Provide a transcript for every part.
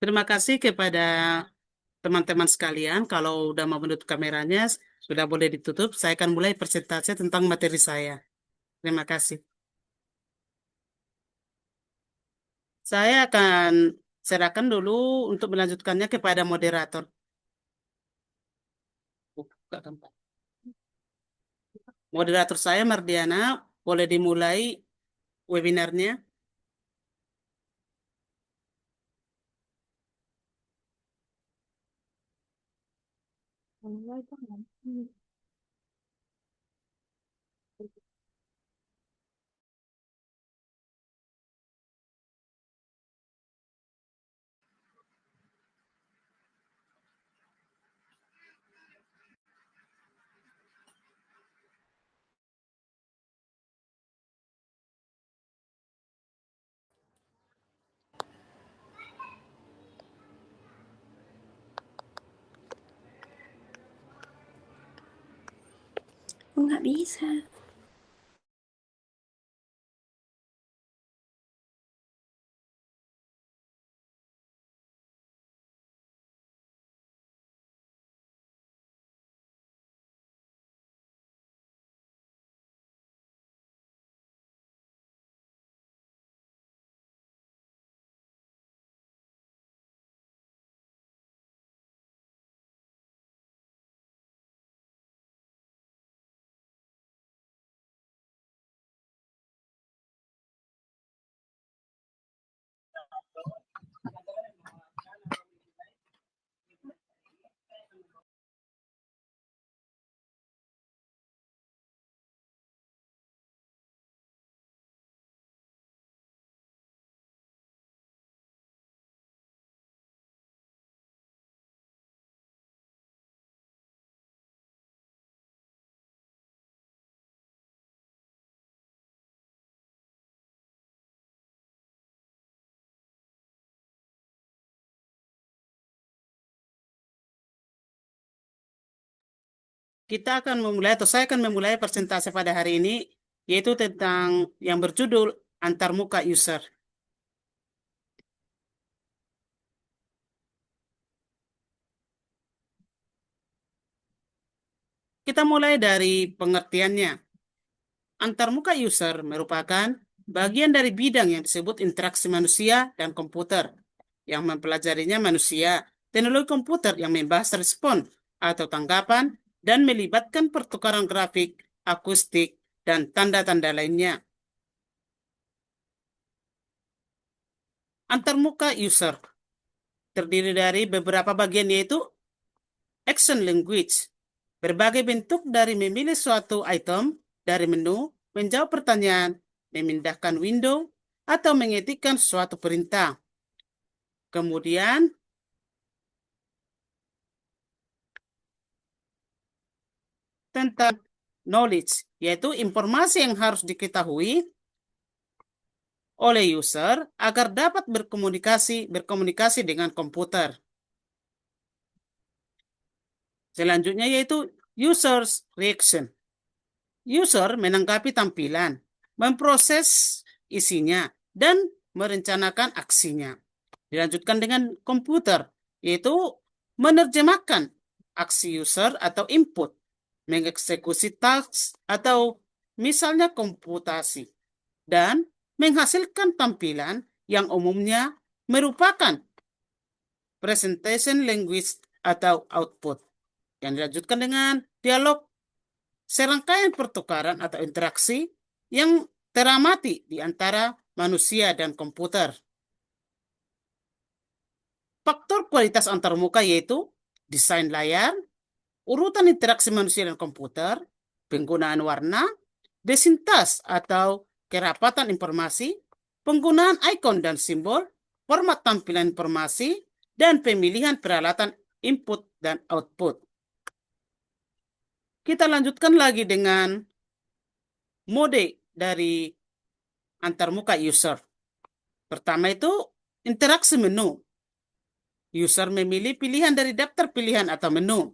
Terima kasih kepada teman-teman sekalian. Kalau udah mau menutup kameranya, sudah boleh ditutup. Saya akan mulai presentasi tentang materi saya. Terima kasih. Saya akan serahkan dulu untuk melanjutkannya kepada moderator. Buka tempat. Moderator saya, Mardiana, boleh dimulai webinarnya. Nggak bisa. Kita akan memulai, atau saya akan memulai presentasi pada hari ini, yaitu tentang yang berjudul Antarmuka User. Kita mulai dari pengertiannya. Antarmuka user merupakan bagian dari bidang yang disebut interaksi manusia dan komputer, yang mempelajarinya manusia, teknologi komputer yang membahas respon atau tanggapan, dan melibatkan pertukaran grafik, akustik, dan tanda-tanda lainnya. Antarmuka user terdiri dari beberapa bagian, yaitu action language, berbagai bentuk dari memilih suatu item dari menu, menjawab pertanyaan, memindahkan window, atau mengetikkan suatu perintah. Kemudian, tentang knowledge, yaitu informasi yang harus diketahui oleh user agar dapat berkomunikasi dengan komputer. Selanjutnya yaitu user's reaction. User menanggapi tampilan, memproses isinya, dan merencanakan aksinya. Dilanjutkan dengan komputer, yaitu menerjemahkan aksi user atau input, mengeksekusi task atau misalnya komputasi, dan menghasilkan tampilan yang umumnya merupakan presentation language atau output. Yang dilanjutkan dengan dialog, serangkaian pertukaran atau interaksi yang teramati di antara manusia dan komputer. Faktor kualitas antarmuka yaitu desain layar, urutan interaksi manusia dan komputer, penggunaan warna, desintas atau kerapatan informasi, penggunaan ikon dan simbol, format tampilan informasi, dan pemilihan peralatan input dan output. Kita lanjutkan lagi dengan mode dari antarmuka user. Pertama itu interaksi menu. User memilih pilihan dari daftar pilihan atau menu.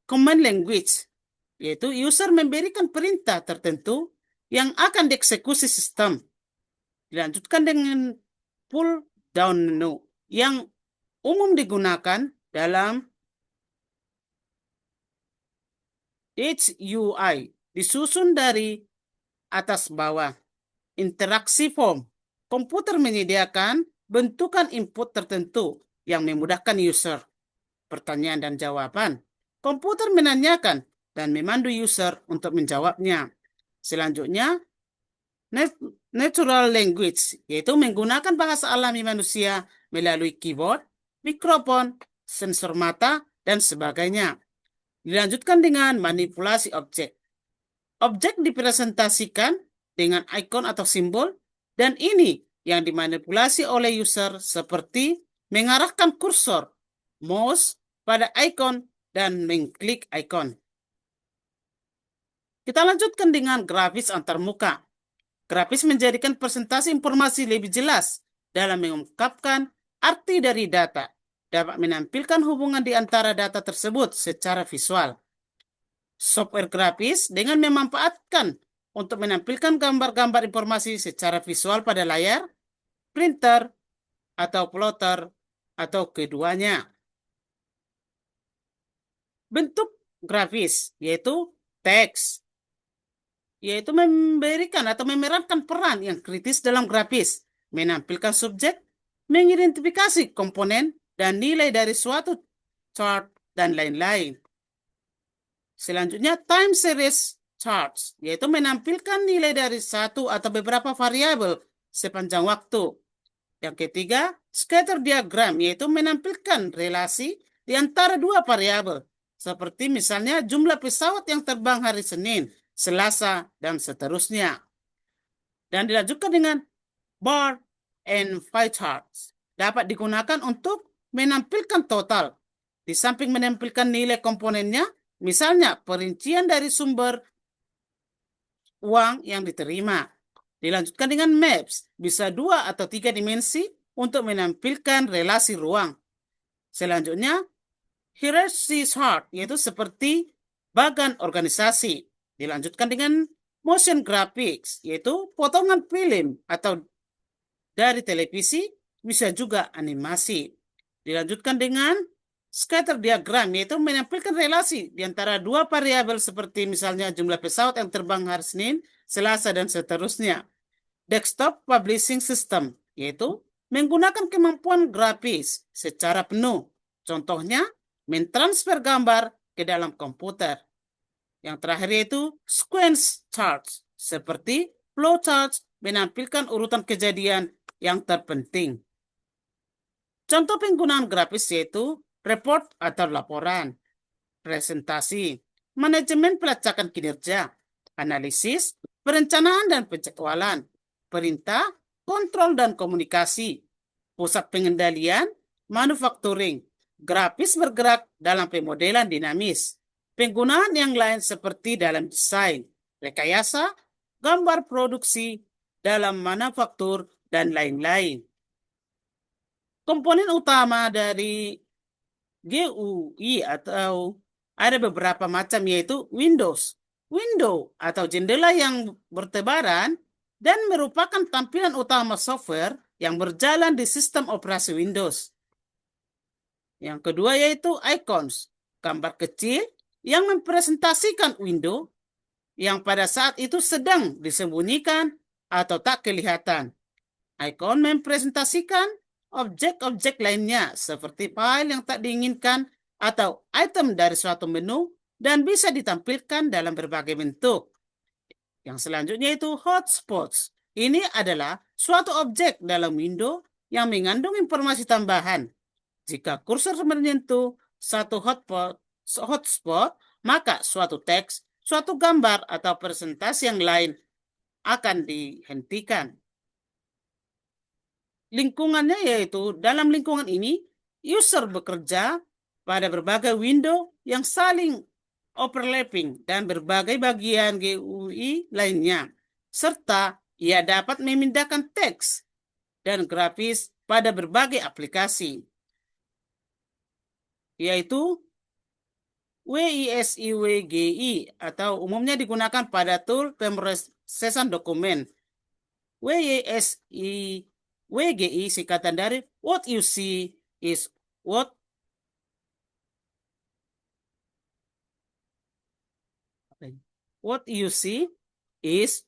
Command language, yaitu user memberikan perintah tertentu yang akan dieksekusi sistem. Dilanjutkan dengan pull down menu, yang umum digunakan dalam HUI, disusun dari atas bawah. Interaksi form. Komputer menyediakan bentukan input tertentu yang memudahkan user. Pertanyaan dan jawaban. Komputer menanyakan dan memandu user untuk menjawabnya. Selanjutnya, natural language, yaitu menggunakan bahasa alami manusia melalui keyboard, mikrofon, sensor mata, dan sebagainya. Dilanjutkan dengan manipulasi objek. Objek dipresentasikan dengan ikon atau simbol, dan ini yang dimanipulasi oleh user seperti mengarahkan kursor, mouse pada ikon, dan mengklik ikon. Kita lanjutkan dengan grafis antarmuka. Grafis menjadikan presentasi informasi lebih jelas dalam mengungkapkan arti dari data, dapat menampilkan hubungan di antara data tersebut secara visual. Software grafis dengan memanfaatkan untuk menampilkan gambar-gambar informasi secara visual pada layar, printer, atau plotter, atau keduanya. Bentuk grafis, yaitu teks, yaitu memberikan atau memerankan peran yang kritis dalam grafis, menampilkan subjek, mengidentifikasi komponen, dan nilai dari suatu chart, dan lain-lain. Selanjutnya, time series charts, yaitu menampilkan nilai dari satu atau beberapa variabel sepanjang waktu. Yang ketiga, scatter diagram, yaitu menampilkan relasi di antara dua variabel, seperti misalnya jumlah pesawat yang terbang hari Senin, Selasa, dan seterusnya. Dan dilanjutkan dengan bar and pie charts, dapat digunakan untuk menampilkan total. Di samping menampilkan nilai komponennya, misalnya perincian dari sumber uang yang diterima. Dilanjutkan dengan maps, bisa 2 atau 3 dimensi untuk menampilkan relasi ruang. Selanjutnya, hierarchy chart, yaitu seperti bagan organisasi. Dilanjutkan dengan motion graphics, yaitu potongan film atau dari televisi, bisa juga animasi. Dilanjutkan dengan scatter diagram, yaitu menampilkan relasi di antara dua variabel seperti misalnya jumlah pesawat yang terbang hari Senin, Selasa, dan seterusnya. Desktop publishing system, yaitu menggunakan kemampuan grafis secara penuh. Contohnya, mentransfer gambar ke dalam komputer. Yang terakhir yaitu sequence charts, seperti flowcharts menampilkan urutan kejadian yang terpenting. Contoh penggunaan grafis yaitu report atau laporan, presentasi, manajemen pelacakan kinerja, analisis, perencanaan dan penjadwalan, perintah, kontrol dan komunikasi, pusat pengendalian, manufacturing, grafis bergerak dalam pemodelan dinamis, penggunaan yang lain seperti dalam desain, rekayasa, gambar produksi, dalam manufaktur, dan lain-lain. Komponen utama dari GUI atau ada beberapa macam yaitu Windows. Window atau jendela yang bertebaran dan merupakan tampilan utama software yang berjalan di sistem operasi Windows. Yang kedua yaitu icons, gambar kecil yang mempresentasikan window yang pada saat itu sedang disembunyikan atau tak kelihatan. Icon mempresentasikan objek-objek lainnya seperti file yang tak diinginkan atau item dari suatu menu dan bisa ditampilkan dalam berbagai bentuk. Yang selanjutnya itu hotspots. Ini adalah suatu objek dalam window yang mengandung informasi tambahan. Jika kursor menyentuh satu hotspot, maka suatu teks, suatu gambar, atau presentasi yang lain akan dihentikan. Lingkungannya yaitu dalam lingkungan ini, user bekerja pada berbagai window yang saling overlapping dan berbagai bagian GUI lainnya, serta ia dapat memindahkan teks dan grafis pada berbagai aplikasi, yaitu WISI atau umumnya digunakan pada tool pemrosesan dokumen. WISI singkatan dari What You See is What what you see is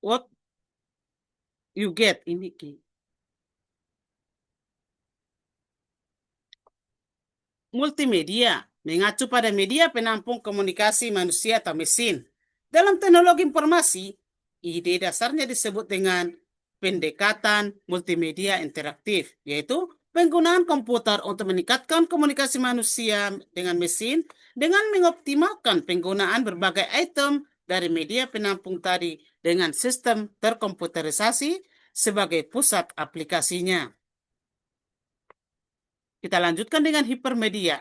what you get. Ini multimedia mengacu pada media penampung komunikasi manusia atau mesin. Dalam teknologi informasi, ide dasarnya disebut dengan pendekatan multimedia interaktif, yaitu penggunaan komputer untuk meningkatkan komunikasi manusia dengan mesin dengan mengoptimalkan penggunaan berbagai item dari media penampung tadi dengan sistem terkomputerisasi sebagai pusat aplikasinya. Kita lanjutkan dengan hipermedia,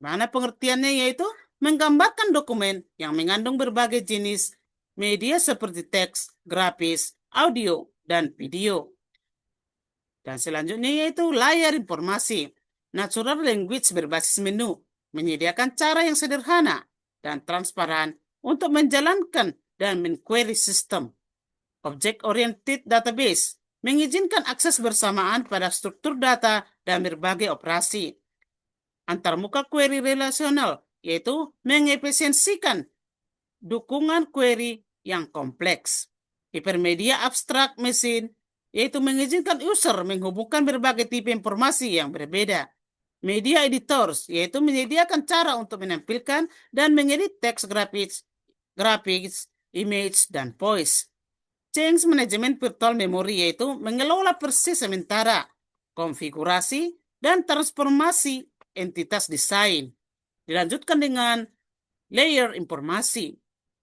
mana pengertiannya yaitu menggambarkan dokumen yang mengandung berbagai jenis media seperti teks, grafis, audio, dan video. Dan selanjutnya yaitu layar informasi. Natural language berbasis menu, menyediakan cara yang sederhana dan transparan untuk menjalankan dan mengquery sistem. Object-oriented database, mengizinkan akses bersamaan pada struktur data dan berbagai operasi. Antarmuka query relasional, yaitu mengefisiensikan dukungan query yang kompleks. Hipermedia abstrak mesin, yaitu mengizinkan user menghubungkan berbagai tipe informasi yang berbeda. Media editors, yaitu menyediakan cara untuk menampilkan dan mengedit teks grafis, image, dan voice. Change Management Virtual Memory, yaitu mengelola versi sementara, konfigurasi, dan transformasi entitas desain. Dilanjutkan dengan layer informasi.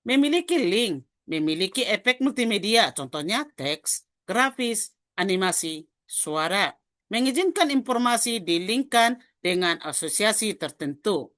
Memiliki link, memiliki efek multimedia, contohnya teks, grafis, animasi, suara. Mengizinkan informasi dilingkan dengan asosiasi tertentu.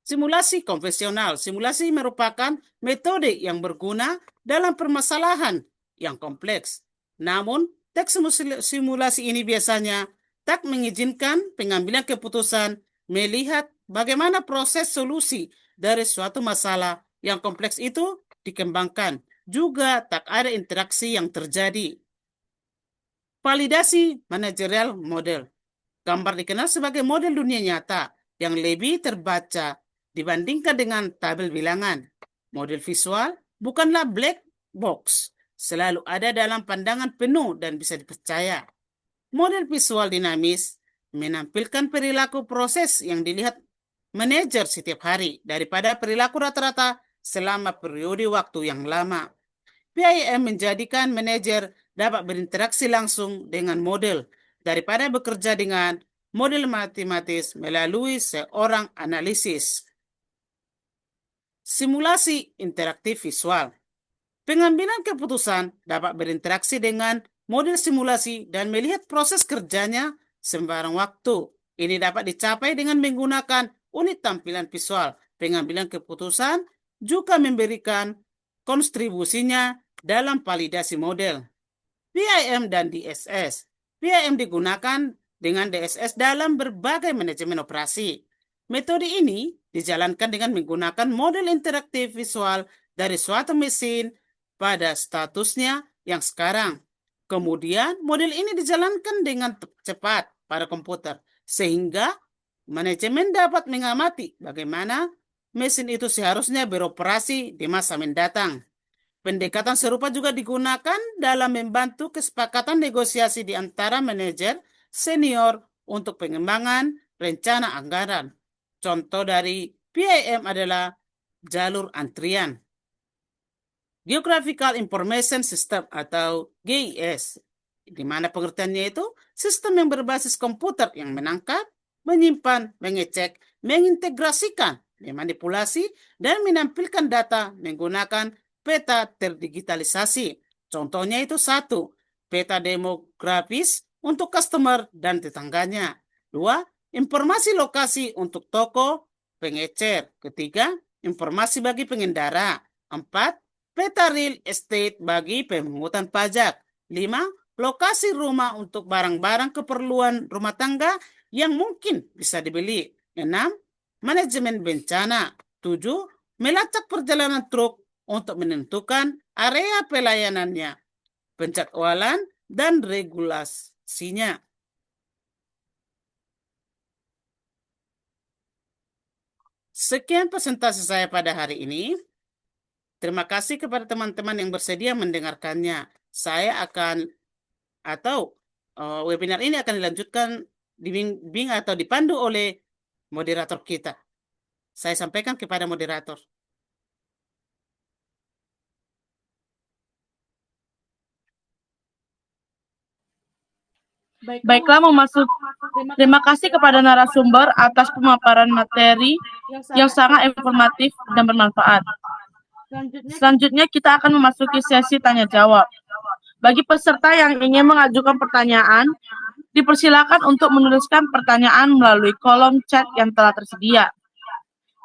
Simulasi konvensional. Simulasi merupakan metode yang berguna dalam permasalahan yang kompleks. Namun, teks simulasi ini biasanya tak mengizinkan pengambilan keputusan melihat bagaimana proses solusi dari suatu masalah yang kompleks itu dikembangkan. Juga tak ada interaksi yang terjadi. Validasi manajerial model. Gambar dikenal sebagai model dunia nyata yang lebih terbaca dibandingkan dengan tabel bilangan. Model visual bukanlah black box, selalu ada dalam pandangan penuh dan bisa dipercaya. Model visual dinamis menampilkan perilaku proses yang dilihat manajer setiap hari daripada perilaku rata-rata selama periode waktu yang lama. PIM menjadikan manajer dapat berinteraksi langsung dengan model daripada bekerja dengan model matematis melalui seorang analisis. Simulasi interaktif visual. Pengambilan keputusan dapat berinteraksi dengan model simulasi dan melihat proses kerjanya sembarang waktu. Ini dapat dicapai dengan menggunakan unit tampilan visual. Pengambilan keputusan juga memberikan kontribusinya dalam validasi model. PIM dan DSS. PIM digunakan dengan DSS dalam berbagai manajemen operasi. Metode ini dijalankan dengan menggunakan model interaktif visual dari suatu mesin pada statusnya yang sekarang. Kemudian, model ini dijalankan dengan cepat pada komputer, sehingga manajemen dapat mengamati bagaimana mesin itu seharusnya beroperasi di masa mendatang. Pendekatan serupa juga digunakan dalam membantu kesepakatan negosiasi di antara manajer senior untuk pengembangan rencana anggaran. Contoh dari PIM adalah jalur antrian. Geographical Information System atau GIS, di mana pengertiannya itu sistem yang berbasis komputer yang menangkap, menyimpan, mengecek, mengintegrasikan, memanipulasi, dan menampilkan data menggunakan peta terdigitalisasi. Contohnya itu 1. Peta demografis untuk customer dan tetangganya. 2. Informasi lokasi untuk toko, pengecer. 3. Informasi bagi pengendara. 4. Peta real estate bagi pemungutan pajak. 5. lokasi rumah untuk barang-barang keperluan rumah tangga yang mungkin bisa dibeli. 6. Manajemen bencana. 7. Melacak perjalanan truk untuk menentukan area pelayanannya, penjadwalan, dan regulasinya. Sekian presentasi saya pada hari ini. Terima kasih kepada teman-teman yang bersedia mendengarkannya. Saya akan atau webinar ini akan dilanjutkan dibimbing atau dipandu oleh moderator kita. Saya sampaikan kepada moderator. Baiklah, terima kasih kepada narasumber atas pemaparan materi yang sangat informatif dan bermanfaat. Selanjutnya kita akan memasuki sesi tanya jawab. Bagi peserta yang ingin mengajukan pertanyaan, dipersilakan untuk menuliskan pertanyaan melalui kolom chat yang telah tersedia.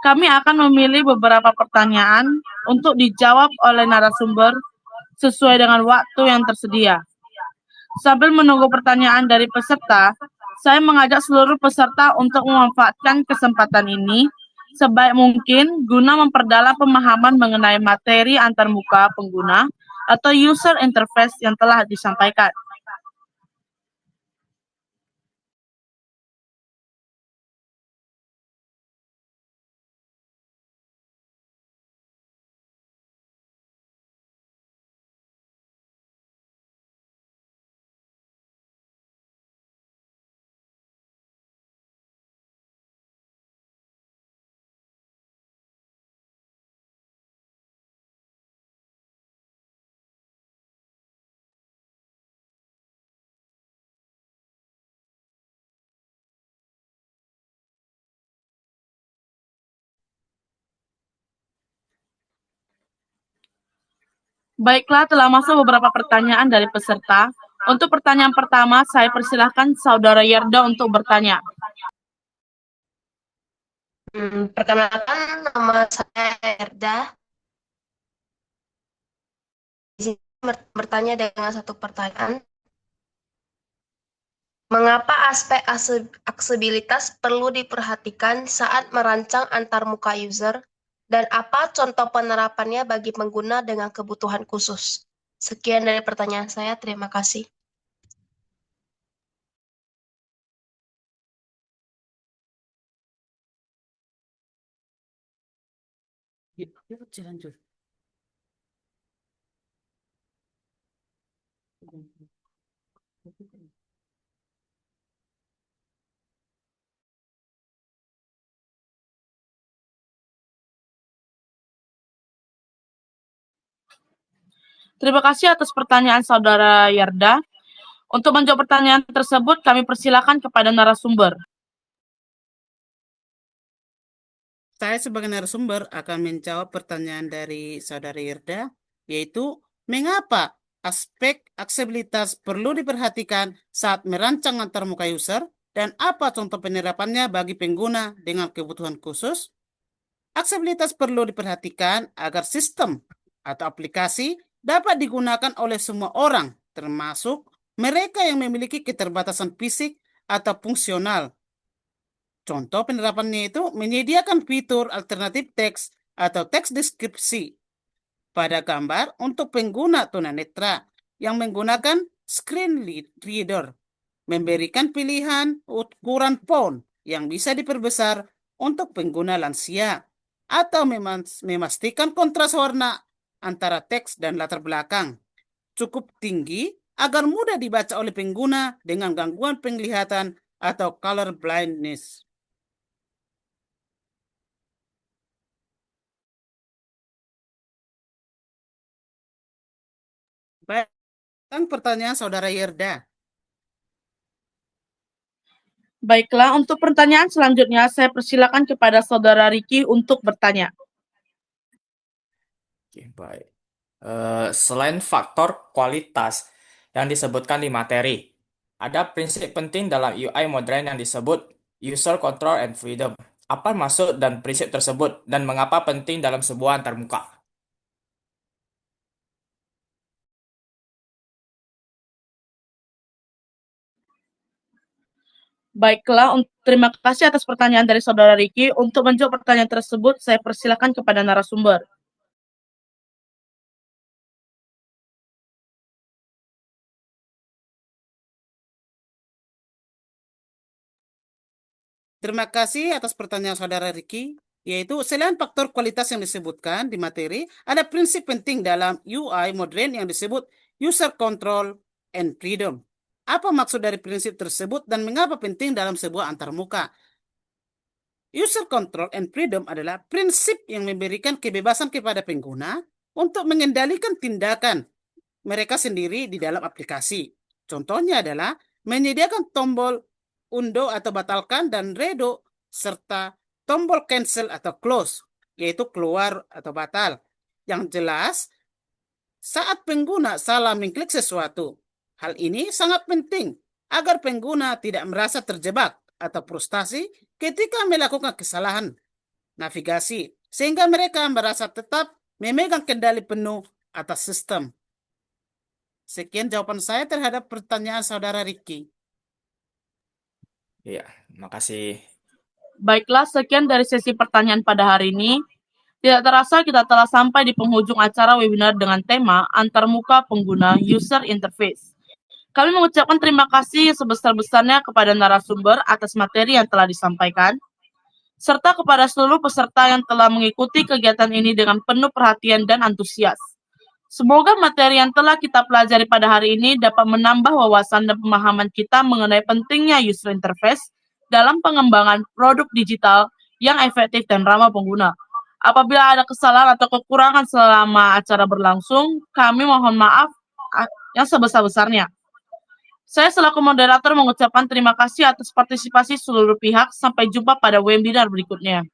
Kami akan memilih beberapa pertanyaan untuk dijawab oleh narasumber sesuai dengan waktu yang tersedia. Sambil menunggu pertanyaan dari peserta, saya mengajak seluruh peserta untuk memanfaatkan kesempatan ini sebaik mungkin guna memperdalam pemahaman mengenai materi antarmuka pengguna atau user interface yang telah disampaikan. Baiklah, telah masuk beberapa pertanyaan dari peserta. Untuk pertanyaan pertama, saya persilahkan Saudara Yerda untuk bertanya. Perkenalkan, nama saya Erda. Di sini bertanya dengan satu pertanyaan. Mengapa aspek aksesibilitas perlu diperhatikan saat merancang antarmuka user, dan apa contoh penerapannya bagi pengguna dengan kebutuhan khusus? Sekian dari pertanyaan saya, terima kasih. Yuk, lanjut. Terima kasih atas pertanyaan Saudara Yerda. Untuk menjawab pertanyaan tersebut, kami persilakan kepada narasumber. Saya sebagai narasumber akan menjawab pertanyaan dari Saudari Irda, yaitu mengapa aspek aksesibilitas perlu diperhatikan saat merancang antarmuka user dan apa contoh penerapannya bagi pengguna dengan kebutuhan khusus. Aksesibilitas perlu diperhatikan agar sistem atau aplikasi dapat digunakan oleh semua orang, termasuk mereka yang memiliki keterbatasan fisik atau fungsional. Contoh penerapannya itu menyediakan fitur alternatif teks atau teks deskripsi pada gambar untuk pengguna tunanetra yang menggunakan screen reader, memberikan pilihan ukuran font yang bisa diperbesar untuk pengguna lansia, atau memastikan kontras warna antara teks dan latar belakang cukup tinggi agar mudah dibaca oleh pengguna dengan gangguan penglihatan atau color blindness. Baik, pertanyaan Saudara Yerda. Baiklah, untuk pertanyaan selanjutnya, saya persilakan kepada Saudara Riki untuk bertanya. Oke, baik. Selain faktor kualitas yang disebutkan di materi, ada prinsip penting dalam UI modern yang disebut user control and freedom. Apa maksud dan prinsip tersebut dan mengapa penting dalam sebuah antarmuka? Baiklah, terima kasih atas pertanyaan dari Saudara Ricky. Untuk menjawab pertanyaan tersebut, saya persilakan kepada narasumber. Terima kasih atas pertanyaan saudara Ricky, yaitu selain faktor kualitas yang disebutkan di materi, ada prinsip penting dalam UI modern yang disebut user control and freedom. Apa maksud dari prinsip tersebut dan mengapa penting dalam sebuah antarmuka? User control and freedom adalah prinsip yang memberikan kebebasan kepada pengguna untuk mengendalikan tindakan mereka sendiri di dalam aplikasi. Contohnya adalah menyediakan tombol undo atau batalkan dan redo, serta tombol cancel atau close, yaitu keluar atau batal. Yang jelas, saat pengguna salah mengklik sesuatu, hal ini sangat penting agar pengguna tidak merasa terjebak atau frustasi ketika melakukan kesalahan navigasi, sehingga mereka merasa tetap memegang kendali penuh atas sistem. Sekian jawaban saya terhadap pertanyaan saudara Ricky. Iya, makasih. Baiklah, sekian dari sesi pertanyaan pada hari ini. Tidak terasa kita telah sampai di penghujung acara webinar dengan tema Antarmuka Pengguna User Interface. Kami mengucapkan terima kasih sebesar-besarnya kepada narasumber atas materi yang telah disampaikan, serta kepada seluruh peserta yang telah mengikuti kegiatan ini dengan penuh perhatian dan antusias. Semoga materi yang telah kita pelajari pada hari ini dapat menambah wawasan dan pemahaman kita mengenai pentingnya user interface dalam pengembangan produk digital yang efektif dan ramah pengguna. Apabila ada kesalahan atau kekurangan selama acara berlangsung, kami mohon maaf yang sebesar-besarnya. Saya selaku moderator mengucapkan terima kasih atas partisipasi seluruh pihak. Sampai jumpa pada webinar berikutnya.